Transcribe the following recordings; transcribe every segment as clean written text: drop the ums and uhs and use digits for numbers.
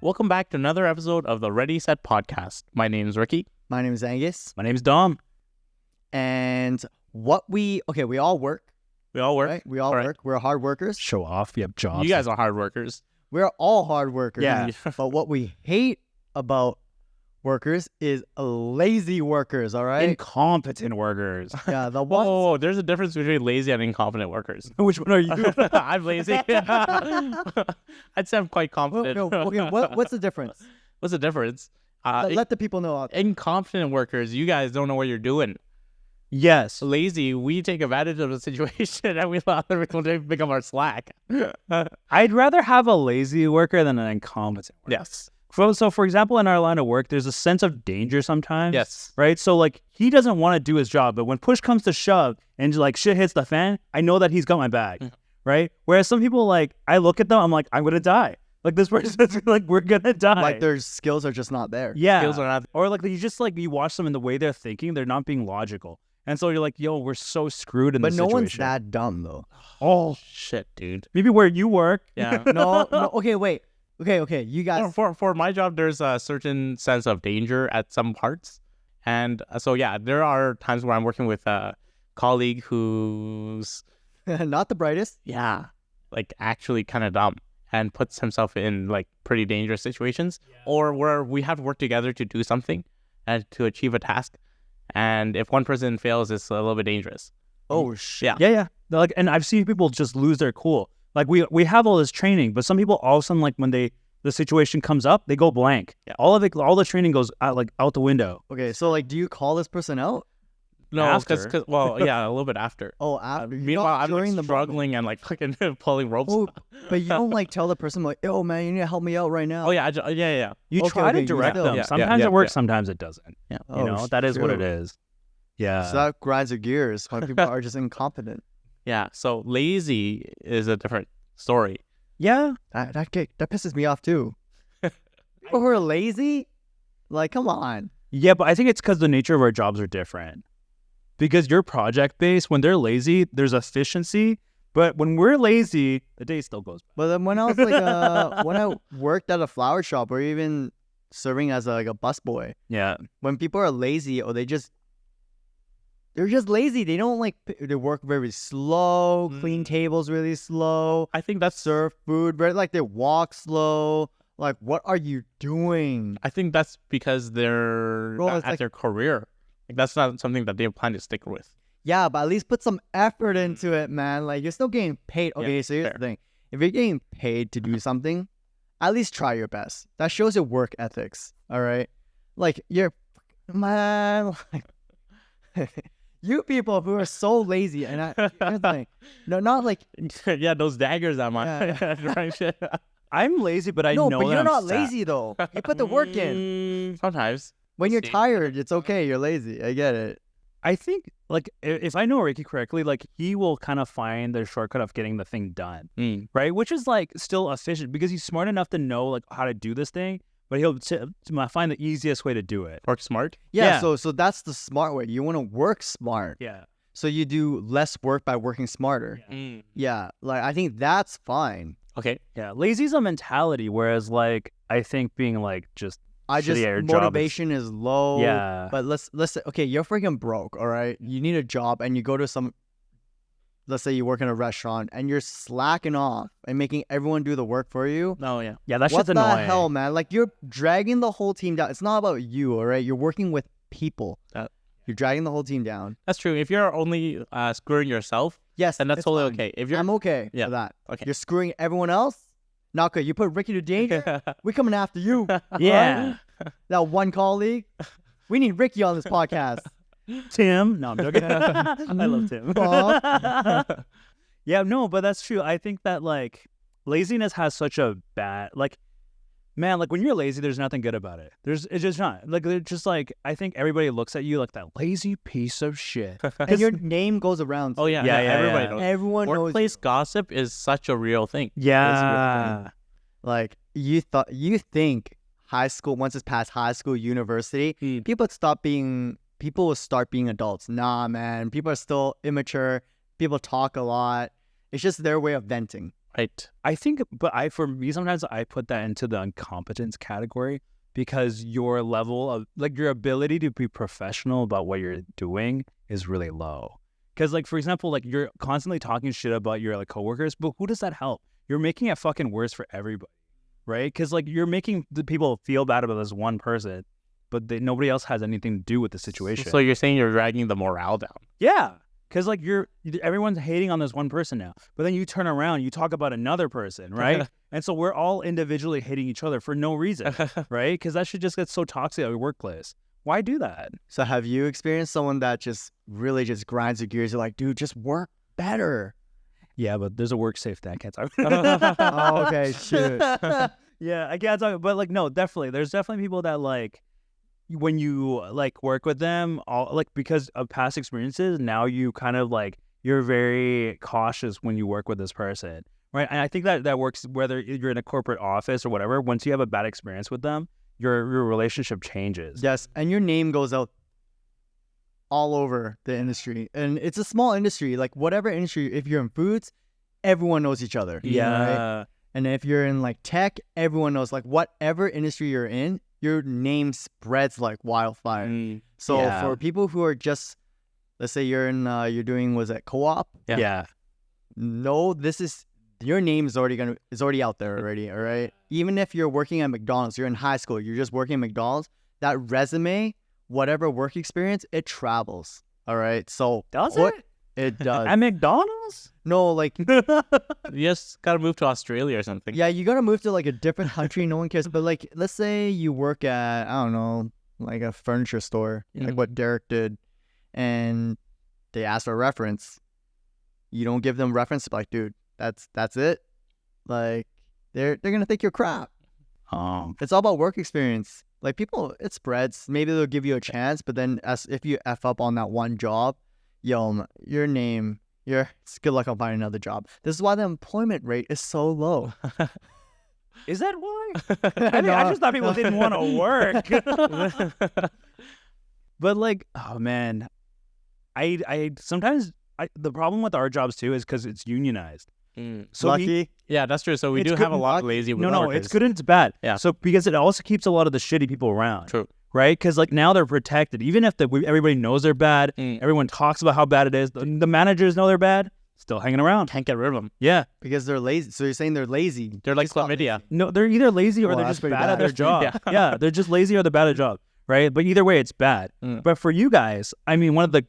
Welcome back to another episode of the Ready Set Podcast. My name is Ricky. My name is Angus. My name's Dom. And we all work. We all work. Right? We all work. We're hard workers. Show off. You have jobs. You guys are hard workers. We're all hard workers. Yeah. But what we hate about workers is lazy workers, all right? Incompetent workers. Yeah, the ones... Oh, there's a difference between lazy and incompetent workers. Which one are you? I'm lazy. I'd say I'm quite competent. What's the difference? What's the difference? Let the people know. Incompetent workers, you guys don't know what you're doing. Yes. Lazy, we take advantage of the situation and we let other people pick up our slack. I'd rather have a lazy worker than an incompetent worker. Yes. So, for example, in our line of work, there's a sense of danger sometimes. Yes. Right? So, like, he doesn't want to do his job, but when push comes to shove and, like, shit hits the fan, I know that he's got my back. Mm-hmm. Right? Whereas some people, like, I look at them, I'm like, I'm going to die. Like, this person's like, we're going to die. Like, their skills are just not there. Yeah. Skills are not... Or, like, you watch them in the way they're thinking, they're not being logical. And so you're like, yo, we're so screwed in this situation. But no one's that dumb, though. Oh, shit, dude. maybe where you work. Yeah. No, okay, wait. Okay, you guys... For my job, there's a certain sense of danger at some parts. And so, yeah, there are times where I'm working with a colleague who's... not the brightest. Yeah, like actually kind of dumb and puts himself in like pretty dangerous situations, or where we have to work together to do something and to achieve a task. And if one person fails, it's a little bit dangerous. Oh, shit. Yeah. They're like, and I've seen people just lose their cool. Like we have all this training, but some people all of a sudden, like when the situation comes up, they go blank. Yeah. All the training goes out the window. Okay, so like, do you call this person out? No, because well, yeah, a little bit after. Oh, after. Meanwhile, I'm during like the struggling and like fucking pulling ropes. Oh, but you don't like tell the person like, "Oh man, you need to help me out right now." Oh yeah, yeah. You Okay, try to okay, direct yeah, them. yeah, Sometimes yeah, it works, yeah. sometimes it doesn't. Yeah. You know, that is what it is. Yeah. So that grinds your gears when people are just incompetent. Yeah. So lazy is a different story. Yeah. That pisses me off too. People who are lazy, like, come on. Yeah, but I think it's because the nature of our jobs are different. Because you're project-based, when they're lazy, there's efficiency. But when we're lazy, the day still goes by. But then when I was like, when I worked at a flower shop or even serving as a busboy, Yeah. when people are lazy or they're just lazy. They don't they work very slow, clean tables really slow, I think that's serve food, very like they walk slow. Like, what are you doing? I think that's because they're Bro, at it's like- their career. Like that's not something that they plan to stick with. Yeah, but at least put some effort into it, man. Like, you're still getting paid. Okay, Yeah, so here's fair. the thing. If you're getting paid to do something, at least try your best. That shows your work ethics, all right? Like, man, you people who are so lazy, and here's the thing. No, not like, Yeah, those daggers on my Yeah. right shit. I'm lazy, but I no, know but that you're I'm not fat. lazy, though. You put the work in. Sometimes. When you're See. tired, it's okay. You're lazy. I get it. I think, like, if I know Ricky correctly, like, he will kind of find the shortcut of getting the thing done, right? Which is, like, still efficient because he's smart enough to know, like, how to do this thing, but he'll find the easiest way to do it. Work smart. Yeah, Yeah. so that's the smart way. You want to work smart. Yeah. So you do less work by working smarter. Yeah, like, I think that's fine. Okay. Yeah. Lazy's a mentality, whereas, like, I think being, like, just I just shitty at your job is- motivation is low. Yeah. But let's say, okay, you're freaking broke, all right? You need a job and you go to let's say you work in a restaurant and you're slacking off and making everyone do the work for you. Oh yeah. Yeah, that What shit's the annoying. hell, man? Like, you're dragging the whole team down. It's not about you, all right? You're working with people. You're dragging the whole team down. That's true. If you're only screwing yourself, Yes, then that's it's totally fine. okay. If you're I'm okay Yeah. for that. Okay. You're screwing everyone else? Not good. You put Ricky to danger? We're coming after you. Yeah. That one colleague. We need Ricky on this podcast. Tim. No, I'm joking. I love Tim. Bob. Yeah, no, but that's true. I think that, like, laziness has such a bad, like, man, like, when you're lazy, there's nothing good about it. It's just not. Like, they're just, like, I think everybody looks at you like that lazy piece of shit. And your name goes around. Oh yeah. Yeah, yeah, Everybody yeah. knows. Everyone knows. Workplace You. gossip is such a real thing. Yeah. Like, you think high school, once it's past high school, university, people will start being adults. Nah, man. People are still immature. People talk a lot. It's just their way of venting. Right. I think, but for me, sometimes I put that into the incompetence category because your level of, like, your ability to be professional about what you're doing is really low. Because, like, for example, like, you're constantly talking shit about your, like, coworkers, but who does that help? You're making it fucking worse for everybody, right? Because, like, you're making the people feel bad about this one person, but nobody else has anything to do with the situation. So you're saying you're dragging the morale down. Yeah. Because, like, everyone's hating on this one person now, but then you turn around, you talk about another person, right? And so we're all individually hating each other for no reason, right? Because that should just get so toxic at your workplace. Why do that? So have you experienced someone that just really just grinds your gears? You're like, dude, just work better. Yeah, but there's a work safe that I can't talk about. Oh, okay, shoot. Yeah, I can't talk, but, like, no, definitely. There's definitely people that, like, when you, like, work with them, like, because of past experiences, now you kind of, like, you're very cautious when you work with this person, right? And I think that works whether you're in a corporate office or whatever. Once you have a bad experience with them, your relationship changes. Yes, and your name goes out all over the industry. And it's a small industry. Like, whatever industry, if you're in foods, everyone knows each other. Yeah. Right? And if you're in, like, tech, everyone knows. Like, whatever industry you're in, your name spreads like wildfire. So Yeah. for people who are just, let's say you're in, you're doing, was it co-op? Yeah. No, this is, your name is already out there already, all right? Even if you're working at McDonald's, you're in high school, you're just working at McDonald's, that resume, whatever work experience, it travels, all right? So Does what- it? It does. At McDonald's? No, like, You just gotta move to Australia or something. yeah, you gotta move to, like, a different country, no one cares. But, like, let's say you work at, I don't know, like a furniture store, like what Derek did, and they ask for a reference. You don't give them reference, like, dude, that's it. Like, they're gonna think you're crap. It's all about work experience. Like, people, it spreads. Maybe they'll give you a chance, but then if you F up on that one job, yo, your name, it's good luck on finding another job. This is why the employment rate is so low. Is that why? I just thought people didn't want to work. But, like, oh man, I sometimes the problem with our jobs too is because it's unionized. So Lucky. Yeah, that's true. So we It's do good have a and lot of lucky. lazy No, workers. it's good and it's bad. Yeah. So because it also keeps a lot of the shitty people around. True. Right? Because, like, now they're protected. Even if everybody knows they're bad, everyone talks about how bad it is. The managers know they're bad, still hanging around. Can't get rid of them. Yeah. Because they're lazy. So you're saying they're lazy. They're like Just call- chlamydia. No, they're either lazy or Well, they're that's just pretty bad at bad. their job. Yeah. Yeah, they're just lazy or they're bad at job. Right? But either way, it's bad. But for you guys, I mean, one of the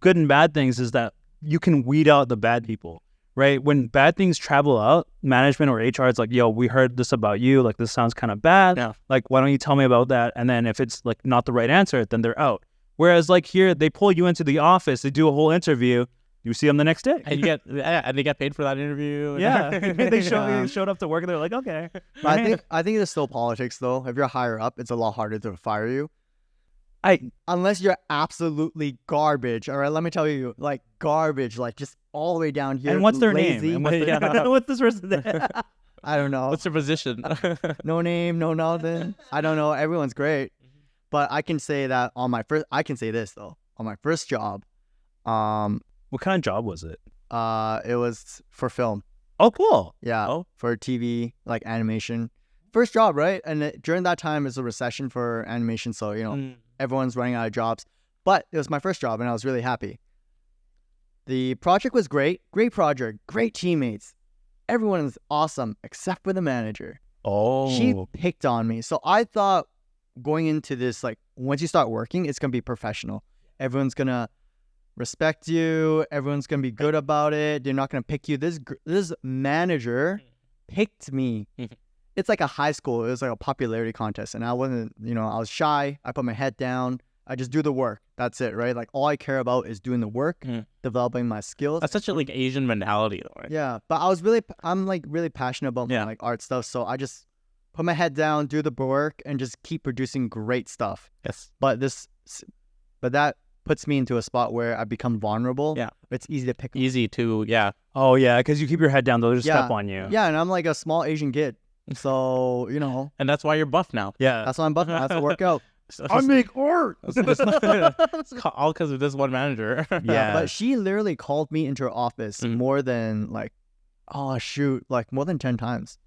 good and bad things is that you can weed out the bad people. Right? When bad things travel out, management or HR is like, yo, we heard this about you. Like, this sounds kind of bad. Yeah. Like, why don't you tell me about that? And then if it's, like, not the right answer, then they're out. Whereas, like, here, they pull you into the office, they do a whole interview, you see them the next day. And they get paid for that interview. Yeah. They showed up to work and they're like, okay. But I think it's still politics, though. If you're higher up, it's a lot harder to fire you. Unless you're absolutely garbage. All right, let me tell you, like, garbage, like, just all the way down here. And what's their lazy. name? And what's this person's name? I don't know. What's their position? No name, no nothing. I don't know. Everyone's great. But I can say that I can say this, though. On my first job, What kind of job was it? it was for film. Oh, cool. Yeah, Oh. for TV, like animation. First job, right? And during that time, it's a recession for animation, so, you know, everyone's running out of jobs. But it was my first job, and I was really happy. The project was great. Great project. Great teammates. Everyone was awesome, except for the manager. Oh. She picked on me. So I thought going into this, like, once you start working, it's going to be professional. Everyone's going to respect you. Everyone's going to be good about it. They're not going to pick you. This manager picked me. It's like a high school. It was like a popularity contest. And I wasn't, I was shy. I put my head down. I just do the work. That's it, right? Like, all I care about is doing the work, developing my skills. That's such a, like, Asian mentality, though, right? Yeah, but I'm like really passionate about my, like, art stuff. So I just put my head down, do the work, and just keep producing great stuff. Yes. But that puts me into a spot where I become vulnerable. Yeah. It's easy to pick. Easy to, Oh, yeah, because you keep your head down, they'll just step on you. Yeah, and I'm like a small Asian kid. So, And that's why you're buff now. Yeah. that's why I'm buff. I have to work out. I make art. It's all because of this one manager. Yeah. But she literally called me into her office more than, like, Oh shoot, like more than 10 times.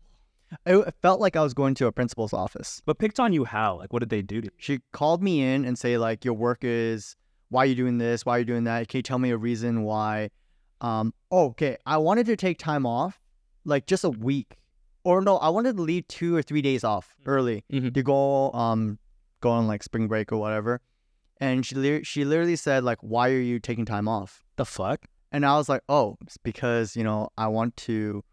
It felt like I was going to a principal's office. But picked on you how? Like, what did they do to you? She called me in and say like, your work is, why are you doing this? Why are you doing that? Can you tell me a reason why? Okay. I wanted to take time off, like just a week. Or no, I wanted to leave 2 or 3 days off early to go on like spring break or whatever. And she literally said like, why are you taking time off? The fuck? And I was like, oh, it's because, I want to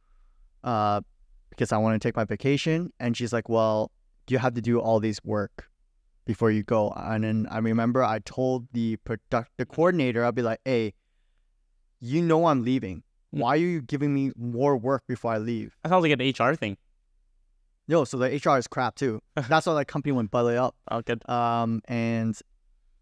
take my vacation. And she's like, well, you have to do all these work before you go. And then I remember I told the coordinator, I'll be like, hey, I'm leaving. Why are you giving me more work before I leave? That sounds like an HR thing. No, so the HR is crap too. That's why the company went belly up. Oh, good. And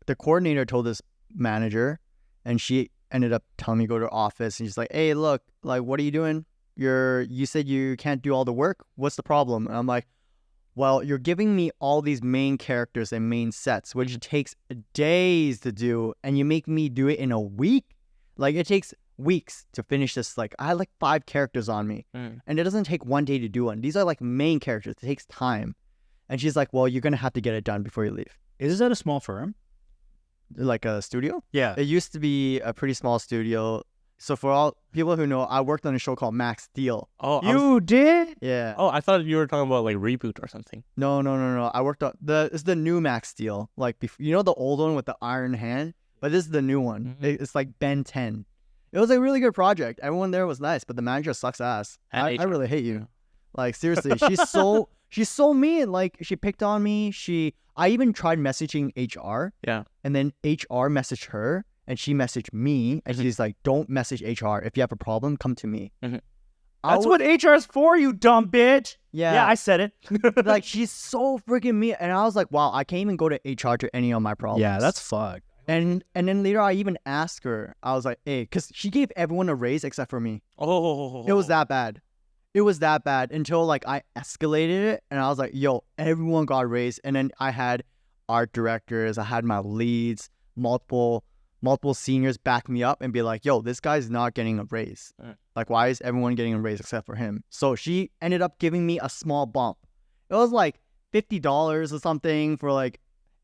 the coordinator told this manager, and she ended up telling me to go to her office, and she's like, hey, look, like, what are you doing? You said you can't do all the work. What's the problem? And I'm like, well, you're giving me all these main characters and main sets, which takes days to do, and you make me do it in a week? Like, it takes weeks to finish this. Like, I had like 5 characters on me, and it doesn't take 1 day to do one. These are like main characters. It takes time. And she's like, well, you're going to have to get it done before you leave. Is this at a small firm? Like a studio? Yeah. It used to be a pretty small studio. So for all people who know, I worked on a show called Max Steel. Oh, You did? Yeah. I thought you were talking about like Reboot or something. No. I worked on it's the new Max Steel. Like, the old one with the iron hand? But this is the new one. It's like Ben 10. It was a really good project. Everyone there was nice, but the manager sucks ass. I really hate you. Like, seriously, she's so mean. Like, she picked on me. I even tried messaging HR. Yeah. And then HR messaged her, and she messaged me, and she's like, don't message HR. If you have a problem, come to me. That's what HR's for, you dumb bitch. Yeah, I said it. Like, she's so freaking mean. And I was like, wow, I can't even go to HR to any of my problems. Yeah, that's fucked. And then later I even asked her, I was like, hey, because she gave everyone a raise except for me. Oh. It was that bad. It was that bad until like I escalated it, and I was like, yo, everyone got raised. And then I had art directors, I had my leads, multiple seniors back me up and be like, yo, this guy's not getting a raise. Like, why is everyone getting a raise except for him? So she ended up giving me a small bump. It was like $50 or something for like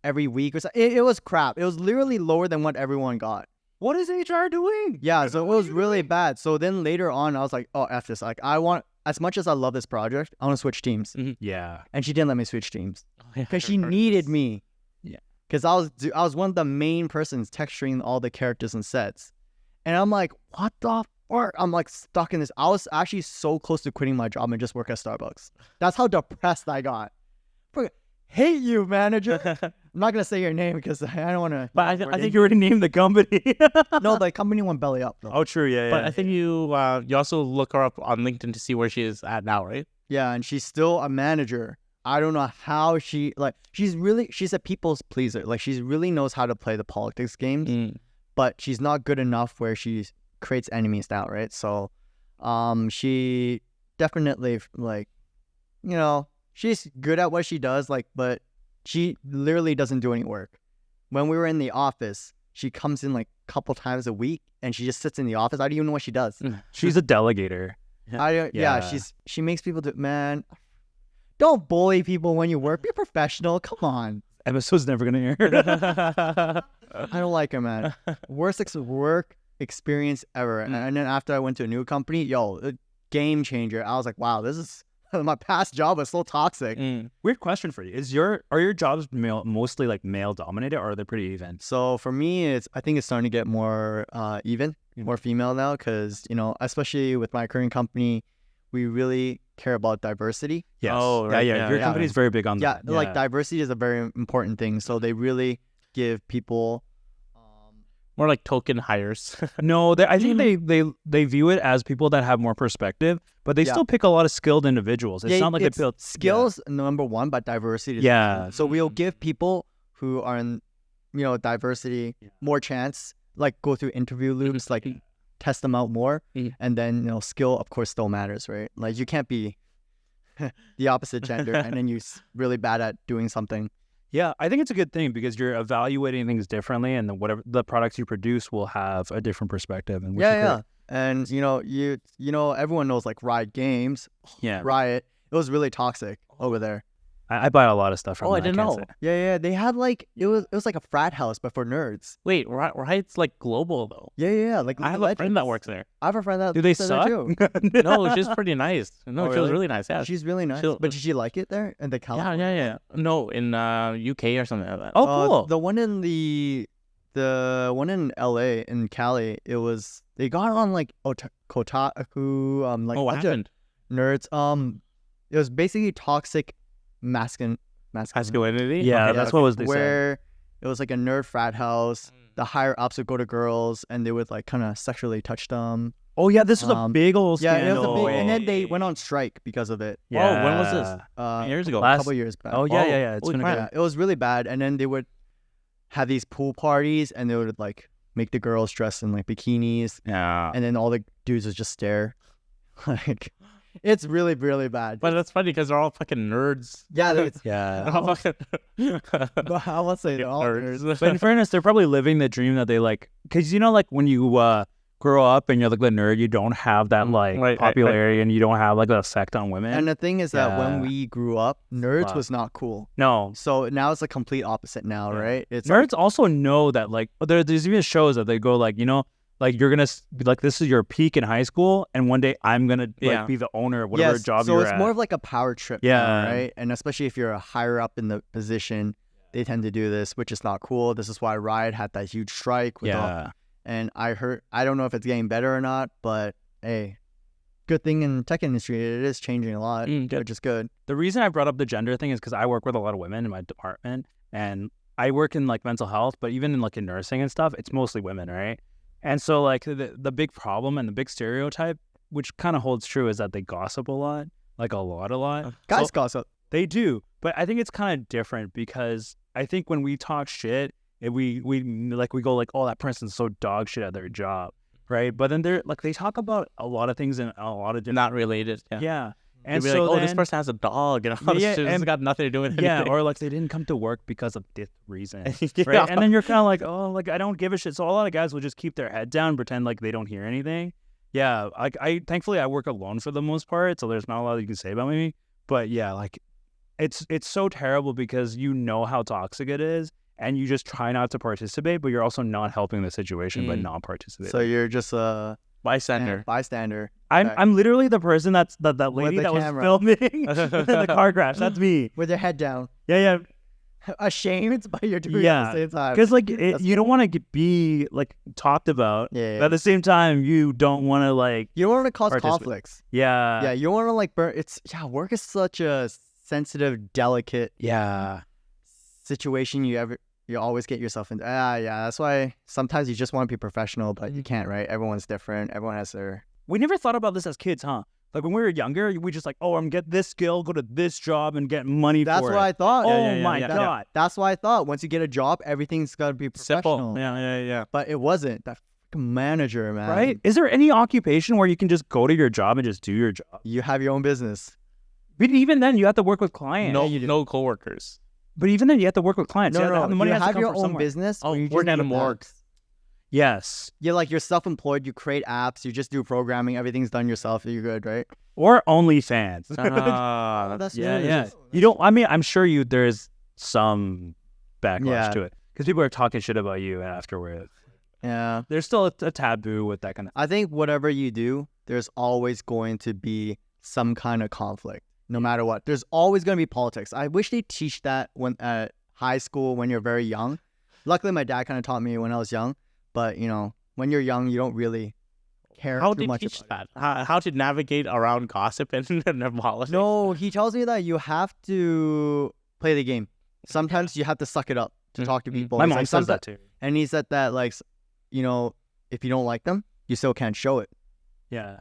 every week or something. It was crap. It was literally lower than what everyone got. What is HR doing? Yeah, so it was really bad. So then later on, I was like, oh, F this. Like, as much as I love this project, I want to switch teams. Yeah. And she didn't let me switch teams because she needed me. Yeah. Because I was one of the main persons texturing all the characters and sets. And I'm like, what the fuck? I'm like stuck in this. I was actually so close to quitting my job and just work at Starbucks. That's how depressed I got. Hate you, manager. I'm not going to say your name because I don't want to. But I think you already named the company. No, the company went belly up, though. Oh, true. Yeah. But I think you also look her up on LinkedIn to see where she is at now, right? Yeah, and she's still a manager. I don't know how she's a people's pleaser. Like, she really knows how to play the politics games, but she's not good enough where she creates enemies out, right? So, she definitely, like, she's good at what she does, like, but she literally doesn't do any work. When we were in the office, she comes in like a couple times a week, and she just sits in the office. I don't even know what she does. She's a delegator. She makes people do. Man, don't bully people when you work. Be professional. Come on. Episode's never gonna air. I don't like her, man. Worst work experience ever. And then after I went to a new company, a game changer. I was like, wow, this is. My past job was so toxic. Weird question for you. Are your jobs mostly like male dominated, or are they pretty even? So for me, I think it's starting to get more even, more female now, because especially with my current company, we really care about diversity. Yes. Oh, right. Yeah. Your company's very big on that. Like diversity is a very important thing. So they really give people. More like token hires. No, I think they view it as people that have more perspective, but they still pick a lot of skilled individuals. It's not like they build skills number one, but diversity. Yeah. So we'll give people who are in, diversity more chance, like go through interview loops, like test them out more, and then skill of course still matters, right? Like you can't be the opposite gender and then you're really bad at doing something. Yeah, I think it's a good thing because you're evaluating things differently, and whatever the products you produce will have a different perspective. And And you know everyone knows like Riot Games, Yeah. Riot. It was really toxic over there. I buy a lot of stuff from Oh, I there, didn't can't know. say. Yeah, they had like it was like a frat house but for nerds. Wait, Riot's like global though. Yeah. Like I have League a friend that Legends. works there. I have a friend that Do they lives there suck? too. No, she's pretty nice. No, Oh, she was really? really nice. Yeah. She's really nice. She'll- But did she like it there in the yeah, California? yeah. No, in UK or something like that. Oh, cool. The one in the one in LA in Cali, they got on like Kotaku, like Oh, what bunch of happened? nerds. It was basically toxic masculinity. Masculinity? Yeah, Okay, that's what was they said. where it was like a nerd frat house. The higher ups would go to girls and they would like kind of sexually touch them. Oh yeah, this was a big old Yeah, scandal. it was a big, and then they went on strike because of it. Oh, when was this? Years ago. A couple years back. Oh yeah. It's holy been a crap. good. Yeah, it was really bad. And then they would have these pool parties, and they would like make the girls dress in like bikinis, Yeah. and then all the dudes would just stare. Like, it's really, really bad. But that's funny because they're all fucking nerds. yeah, it's, Yeah. They're all fucking but I won't say they're all nerds. But in fairness, they're probably living the dream that they like, because like when you grow up and you're like the nerd, you don't have that like Right. popularity and you don't have like the effect on women. And the thing is that when Yeah. we grew up, nerds Wow. was not cool. no, So now it's the complete opposite now, Yeah. right? It's nerds also know that like there's even shows that they go like, like you're gonna like this is your peak in high school, and one day I'm gonna Yeah. be the owner of whatever yes, job so you're it's at. more of like a power trip now, Yeah. right? And especially if you're a higher up in the position, they tend to do this, which is not cool. This is why Riot had that huge strike with all, yeah. and I don't know if it's getting better or not, but hey, good thing in tech industry, it is changing a lot, good. which is good. The reason I brought up the gender thing is because I work with a lot of women in my department, and I work in like mental health, but even in like in nursing and stuff, it's mostly women, right? And so like the big problem and the big stereotype, which kind of holds true, is that they gossip a lot, like a lot. Guys So- gossip. They do, but I think it's kind of different because I think when we talk shit, we go like, oh, that person's so dog shit at their job, right? But then they're like they talk about a lot of things in a lot of different not related. Yeah. yeah. And And be so like, oh, then, this person has a dog, and all this Yeah, shit. This has and- got nothing to do with yeah, anything. or like they didn't come to work because of this reason, Yeah. right? And then you're kind of like, oh, like I don't give a shit. So a lot of guys will just keep their head down, pretend like they don't hear anything. Yeah, like I thankfully I work alone for the most part, so there's not a lot you can say about me. But yeah, like it's so terrible because you know how toxic it is, and you just try not to participate, but you're also not helping the situation by not participating. So you're just a Bystander. bystander. I'm literally the person that lady the that was camera. filming the car crash. That's me. With your head down. Yeah. Ashamed, but you're doing it Yeah, at the same time. Because like That's you don't want to be like talked about, Yeah. but at the same time you don't want to like You don't want to cause Participate. conflicts. yeah Yeah, you don't want to like burn. Work is such a sensitive, delicate yeah situation. You always get yourself in. Yeah, that's why sometimes you just want to be professional, but you can't, right? Everyone's different. Everyone has their. We never thought about this as kids, huh? Like when we were younger, we just like, oh, I'm gonna get this skill, go to this job, and get money That's for what it. I thought. Oh my god. That's why I thought once you get a job, everything's gotta be professional. Simple. Yeah. But it wasn't. That fucking manager, man. Right? Is there any occupation where you can just go to your job and just do your job? You have your own business. But even then, you have to work with clients. No coworkers. But even then, you have to work with clients. No, You have to have the money you has to have come your from own somewhere. business. Oh, where you work just at a do morgue. apps. Yes. You're self-employed. You create apps. You just do programming. Everything's done yourself. You're good, right? Or OnlyFans. Ah, That's Yeah. You don't. I mean, I'm sure there's some backlash Yeah. to it because people are talking shit about you afterwards. Yeah. There's still a taboo with that kind of. I think whatever you do, there's always going to be some kind of conflict, no matter what. There's always going to be politics. I wish they teach that when at high school when you're very young. Luckily, my dad kind of taught me when I was young. But when you're young, you don't really care How too did much you teach about that? How to navigate around gossip and politics? it. No, he tells me that you have to play the game. Sometimes you have to suck it up to talk to people. My He's mom like, says that too. And he said that if you don't like them, you still can't show it. Yeah.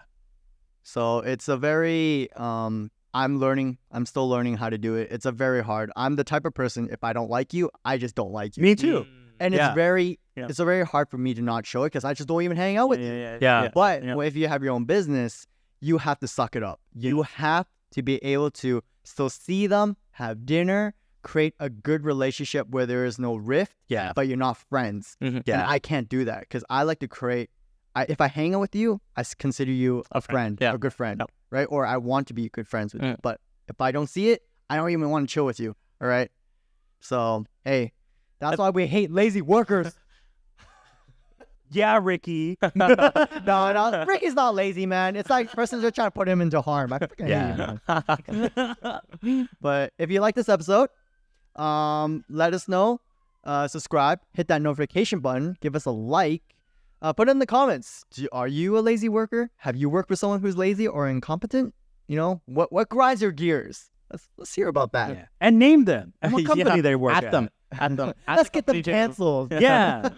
So it's a very I'm still learning how to do it. It's a very hard. I'm the type of person, if I don't like you, I just don't like you. Me too. And Yeah. it's very hard for me to not show it because I just don't even hang out with you. Yeah. But Yeah. if you have your own business, you have to suck it up. You have to be able to still see them, have dinner, create a good relationship where there is no rift, Yeah. but you're not friends. Mhm. Yeah. And I can't do that because I like to create if I hang out with you, I consider you a friend, Yeah. a good friend, Yep. right? Or I want to be good friends with you. Yeah. But if I don't see it, I don't even want to chill with you. All right. So hey, that's why we hate lazy workers. Yeah, Ricky. No, Ricky's not lazy, man. It's like persons are trying to put him into harm. I freaking hate you, man. But if you like this episode, let us know. Subscribe, hit that notification button, give us a like. Put it in the comments. Are you a lazy worker? Have you worked with someone who's lazy or incompetent? You know, what grinds your gears? Let's hear about that. Yeah. And name them. And what company Yeah, they work at them. Let's get them canceled. Yeah.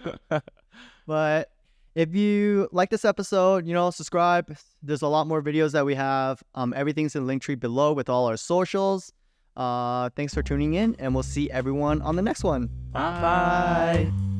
But if you like this episode, you know, subscribe. There's a lot more videos that we have. Everything's in the link tree below with all our socials. Thanks for tuning in, and we'll see everyone on the next one. Bye. Bye.